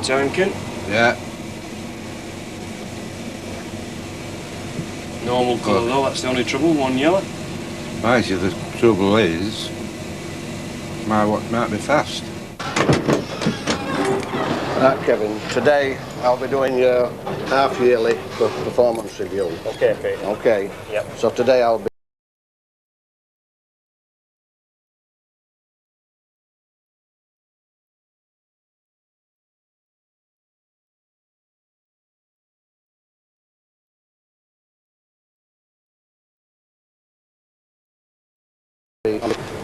right time, Ken? Yeah. Normal colour though, that's the only trouble, one yellow. Mind you, the trouble is, my watch might be fast. Kevin, today I'll be doing your half-yearly performance review. Okay, Pete. Okay. Yep. So today I'll be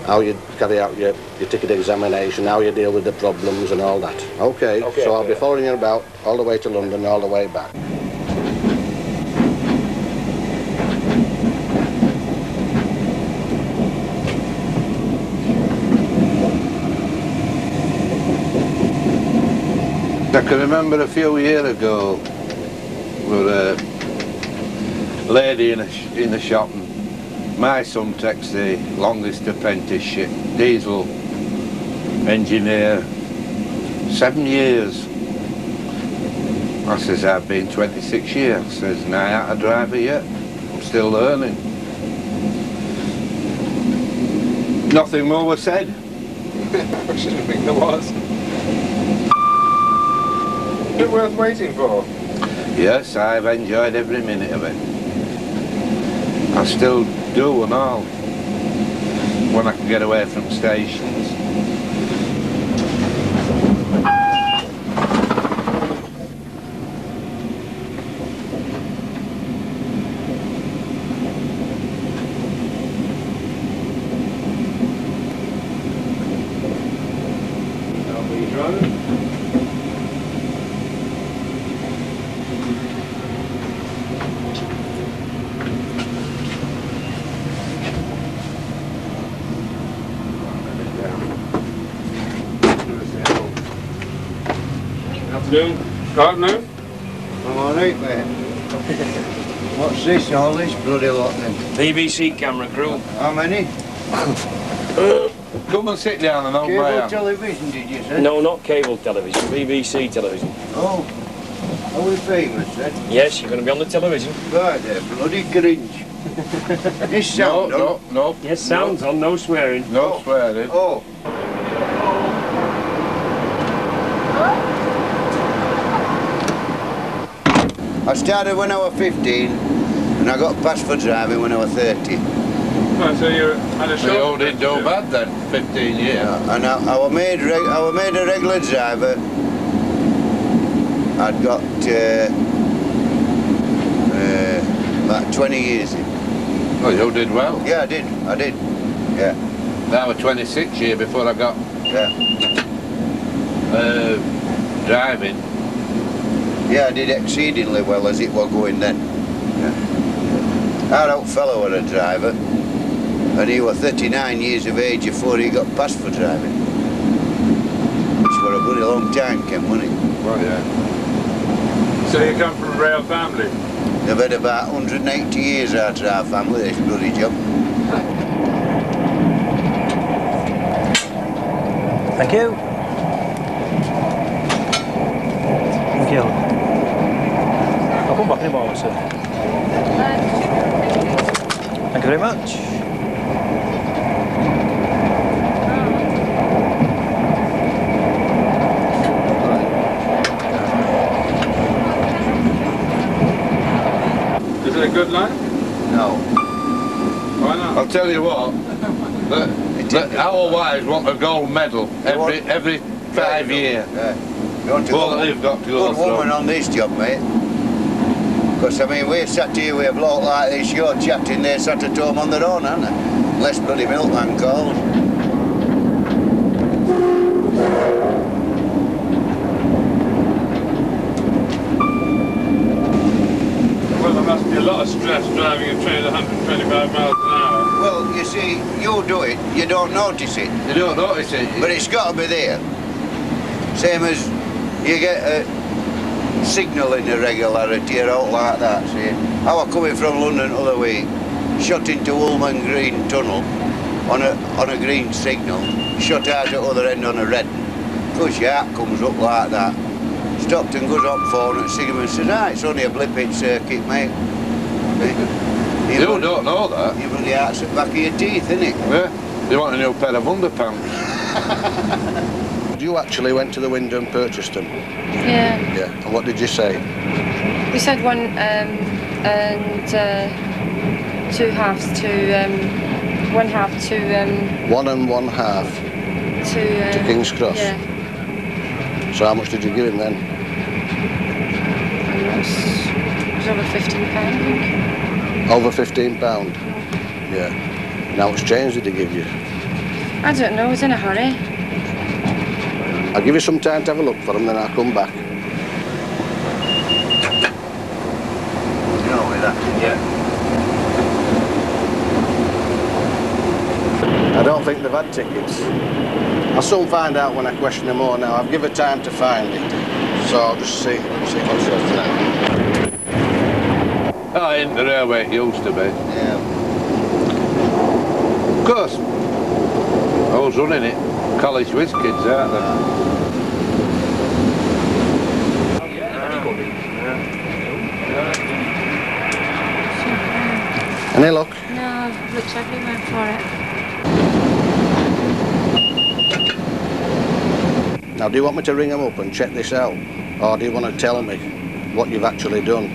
how you carry out your ticket examination, how you deal with the problems and all that. Okay, so I'll be following you about all the way to London, all the way back. I can remember a few years ago, there was a lady in a shop, and my son takes the longest apprenticeship, diesel engineer, 7 years. I says, I've been 26 years. I says, and I ain't a driver yet. I'm still learning. Nothing more was said. I shouldn't think there was. Is it worth waiting for? Yes, I've enjoyed every minute of it. I still do and all, when I can get away from stations. Afternoon. Afternoon. I'm alright, mate. What's this, all this bloody lot then? BBC camera crew. How many? Come and sit down and hold my Cable hand. television, did you say? No, not cable television, BBC television. Oh, are we famous then? Yes, you're going to be on the television. Right there, bloody cringe. This sound on? No. Yes, sounds on, no swearing. No swearing. Oh. I started when I was 15 and I got passed for driving when I was 30. Oh, so you had a So you short all didn't do bad then, 15 years. And I was made a regular driver. I'd got about 20 years in. Oh, you did well. Yeah, I did. Yeah. I was 26 years before I got driving. Yeah, I did exceedingly well as it was going then. Yeah. Our old fellow was a driver, and he was 39 years of age before he got passed for driving. Which was a bloody long time, Ken, wasn't it? Well, yeah. So you come from a rail family? They've had about 180 years out of our family, this bloody job. Thank you. Thank you. I'll come back in a moment, sir. Thank you very much. Is it a good line? No. Why not? I'll tell you what, our wives want a gold medal every 5 years. Yeah. You want to Well, they've got to go good woman through. on this job, mate. Because, I mean, we're sat here with a bloke like this, you're chatting, they're sat at home on their own, aren't they? Less bloody milkman calls. Well, there must be a lot of stress driving a train at 125 miles an hour. Well, you see, you do it, you don't notice it. You don't notice it. But it's got to be there. Same as you get a signalling irregularity or out like that, see. I was coming from London the other week, shot into Pullman Green Tunnel on a green signal, shot out at the other end on a red. Of course your heart comes up like that. Stockton goes up phone at Sigham and says, ah, it's only a blip in circuit, mate. You don't know that. You really heart's at the back of your teeth, innit? Yeah. You want a new pair of underpants. You actually went to the window and purchased them? Yeah. Yeah. And what did you say? We said one and 2 halves to 1 half to 1 and 1/2 to King's Cross. Yeah. So how much did you give him then? It was over £15, I think. Over £15? Yeah. And how much change did he give you? I don't know, I was in a hurry. I'll give you some time to have a look for them, then I'll come back. You know where that is, yeah. I don't think they've had tickets. I'll soon find out when I question them more now. I've given time to find it. So I'll just see what's up there. Oh, ain't the railway it used to be. Yeah. Of course. I was running it. College whiz kids, aren't they? Any luck? No, I've looked everywhere for it. Now, do you want me to ring them up and check this out? Or do you want to tell me what you've actually done?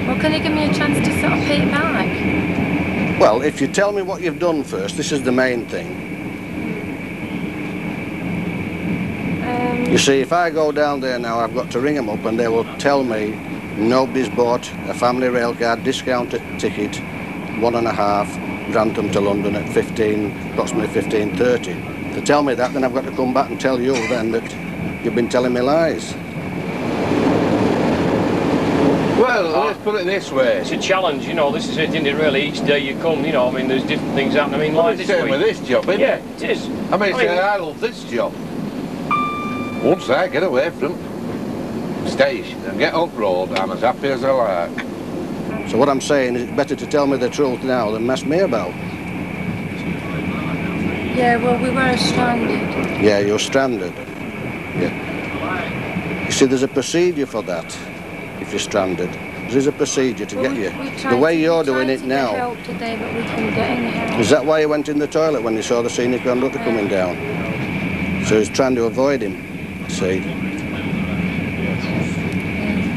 Well, can you give me a chance to sort of pay it back? Well, if you tell me what you've done first, this is the main thing. You see, if I go down there now, I've got to ring them up and they will tell me nobody's bought a family rail card discounted ticket, 1.5, Grantham to London at approximately 15:30. To tell me that, then I've got to come back and tell you then that you've been telling me lies. Well, let's put it this way. It's a challenge, you know, this is it, isn't it, really? Each day you come, you know, I mean, there's different things happening. I mean, Well, like it's this same week. with this job, isn't Yeah, it? it is. I mean, I love this job. Once I get away from station and get up road, I'm as happy as I like. So what I'm saying is it's better to tell me the truth now than mess me about. Yeah, well, we were stranded. Yeah, you're stranded. Yeah. You see, there's a procedure for that, if you're stranded. There's a procedure to Well, get you. we The tried way to- you're we doing tried it to get now. help today, but we couldn't get any help. Is that why you went in the toilet when you saw the scenic conductor coming down? So he's trying to avoid him, see?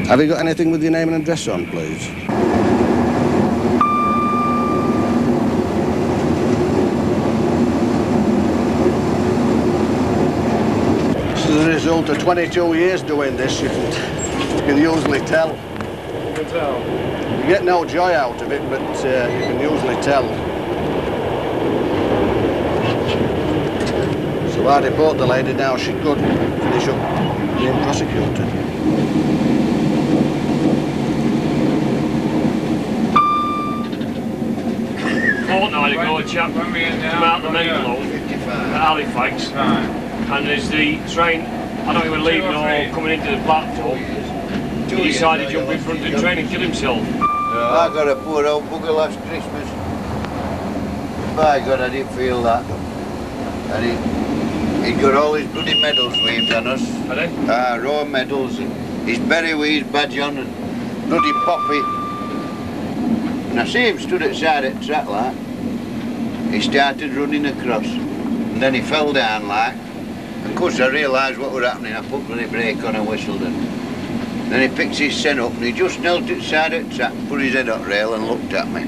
Have you got anything with your name and address on, please? This is the result of 22 years doing this, you can usually tell. You can tell. You get no joy out of it, but you can usually tell. So I deport the lady now, she could finish up being prosecuted. Fortnight ago, a chap When we in came out the main load at Halifax, and there's the train, I don't know if he was leaving or coming into the platform, he decided to jump in front of the train and kill himself. I got a poor old bugger last Christmas. By God, I didn't feel that. And he'd got all his bloody medals waved on us. Had he? Raw medals. His berry with his badge on and bloody poppy. And I see him stood at the side of the track like. He started running across. And then he fell down like. And of course I realised what was happening. I put bloody brake on and whistled and then he picked his sen up and he just knelt at the side of the track, put his head on the rail and looked at me.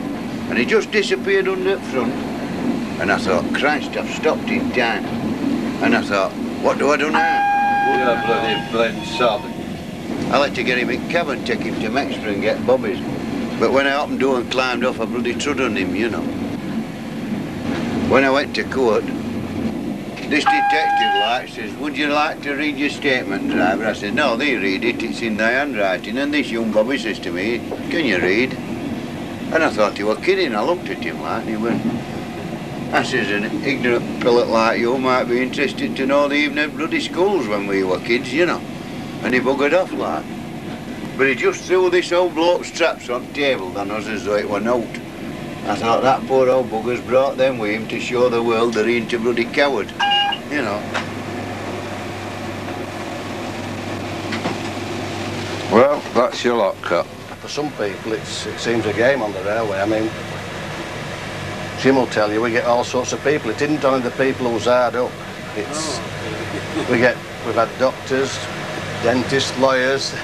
And he just disappeared under the front. And I thought, Christ, I've stopped in time. And I thought, what do I do now? You're a bloody blind sod. I'll have to get him in cab and take him to Mexborough and get bobbies. But when I opened the door and climbed off, I bloody trod on him, you know. When I went to court, this detective like says, would you like to read your statement, driver? I said, no, they read it, it's in their handwriting. And this young bobby says to me, can you read? And I thought he was kidding. I looked at him like, and he went, I says, an ignorant pilot like you might be interested to know the evening at bloody schools when we were kids, you know. And he buggered off like. But he just threw this old bloke's traps on the table on us as though it were note. I thought that poor old bugger's brought them with him to show the world that he ain't a bloody coward, you know. Well, that's your lot cut. For some people, it seems a game on the railway. I mean, Jim will tell you we get all sorts of people. It isn't only the people who's hard up. It's we've had doctors, dentists, lawyers.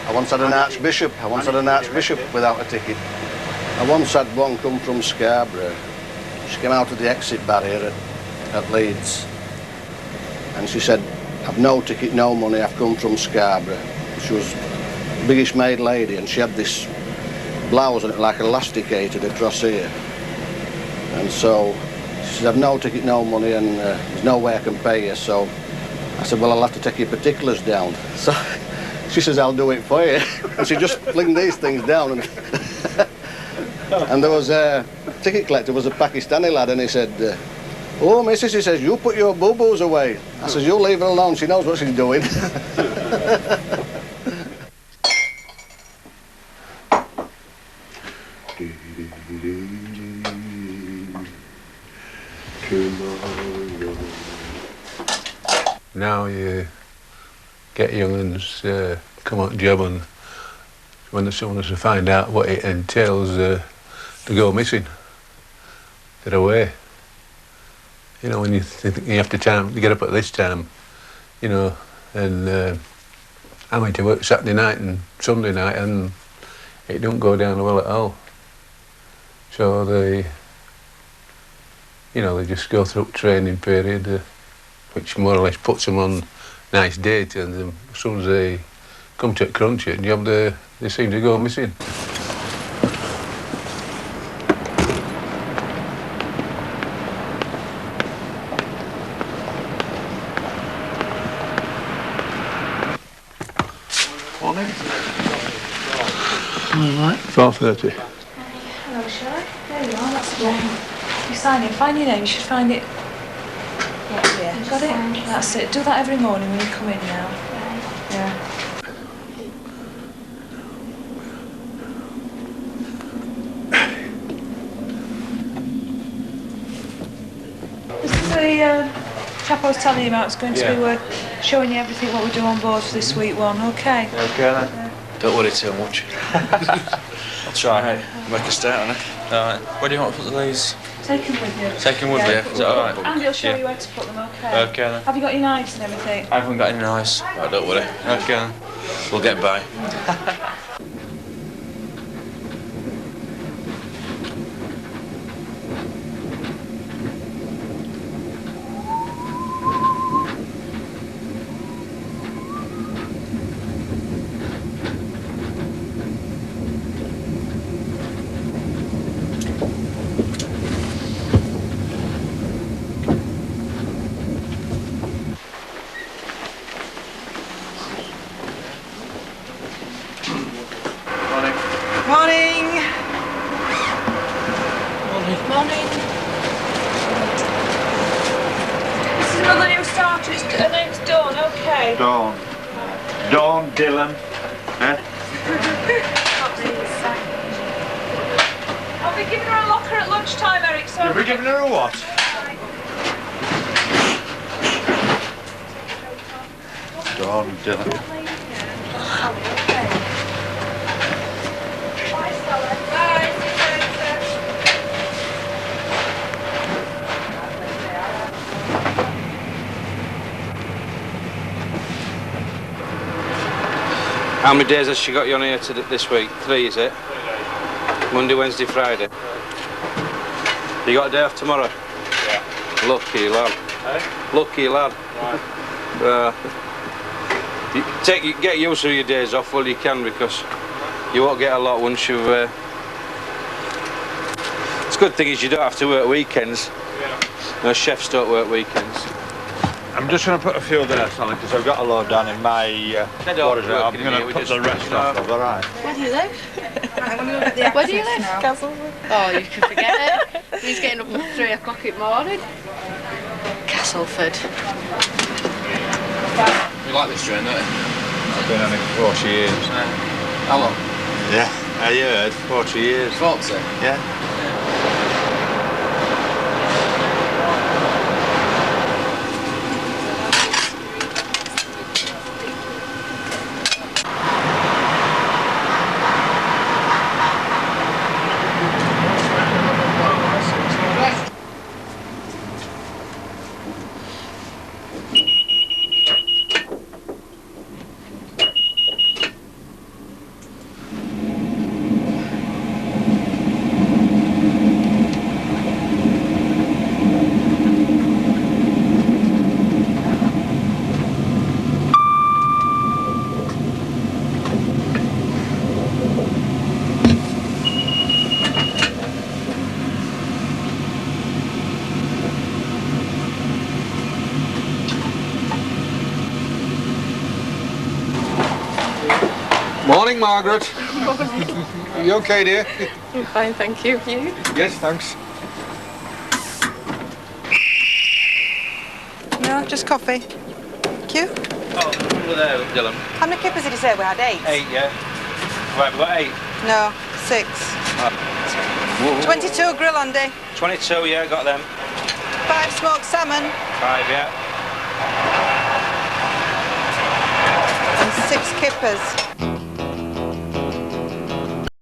I once had an archbishop. Without a ticket. I once had one come from Scarborough. She came out of the exit barrier at Leeds, and she said, "I've no ticket, no money. I've come from Scarborough." She was the biggest made lady, and she had this blouse on it like elasticated across here. And so she said, "I've no ticket, no money, and there's no way I can pay you." So I said, "Well, I'll have to take your particulars down." So she says, "I'll do it for you." And she just flinged these things down. And there was a ticket collector, was a Pakistani lad, and he said, "Oh, missus," he says, "you put your boo-boos away." I says, "You leave her alone, she knows what she's doing." Now you get young uns come on job, and when someone has to find out what it entails to go missing, they're away. You know, when you think you have to get up at this time, you know, and I'm to work Saturday night and Sunday night, and it don't go down well at all. So they just go through training period, which more or less puts them on nice dates, and then as soon as they come to crunch it job, they seem to go missing. Morning. All right, 4:30. Hello, Shelley. There you are, that's the one. You sign it, find your name, you should find it. Yeah, got it? That's it. Do that every morning when you come in now. Yeah. This is the chap I was telling you about. It's going to be showing you everything what we do on board for this week one, okay? Okay then. Don't worry too much. I'll try. Make a start on it. Alright. Where do you want to put these? Take them with you. Take them with me? Is that alright? And he'll show you where to put them, okay? Okay then. Have you got your knives and everything? I haven't got any knives. Oh, don't worry. Okay then. We'll get by. Morning. This is another new starter. Her name's Dawn, okay? Dawn. Dawn Dillon. Eh? I'll be giving her a locker at lunchtime, Eric, so... You'll be giving her a what? Dawn Dillon. How many days has she got you on here this week? 3, is it? Monday, Wednesday, Friday. You got a day off tomorrow? Yeah. Lucky lad. Eh? Lucky lad. Right. Get used to your days off while you can, because you won't get a lot once you've... It's a good thing is you don't have to work weekends. Yeah. No, chefs don't work weekends. I'm just going to put a few there, Sally, because I've got a load down in my... what is it? I'm going to put the rest off, all right? Where do you live? Where do you live? Castleford. Oh, you can forget it. He's getting up at 3 o'clock in the morning. Castleford. You like this train, don't you? I've been on it for 40 years. How long? Yeah, I heard 40 years. 40? Yeah. Morning, Margaret. Morning. Are you okay, dear? I'm fine, thank you. You? Yes, thanks. No, just coffee. Thank you. Oh, over there, Dylan. How many kippers did you say we had? 8? 8, yeah. Right, we've got 8. No, 6. Oh. 22 grill Andy. 22, yeah, got them. 5 smoked salmon. 5, yeah. And 6 kippers.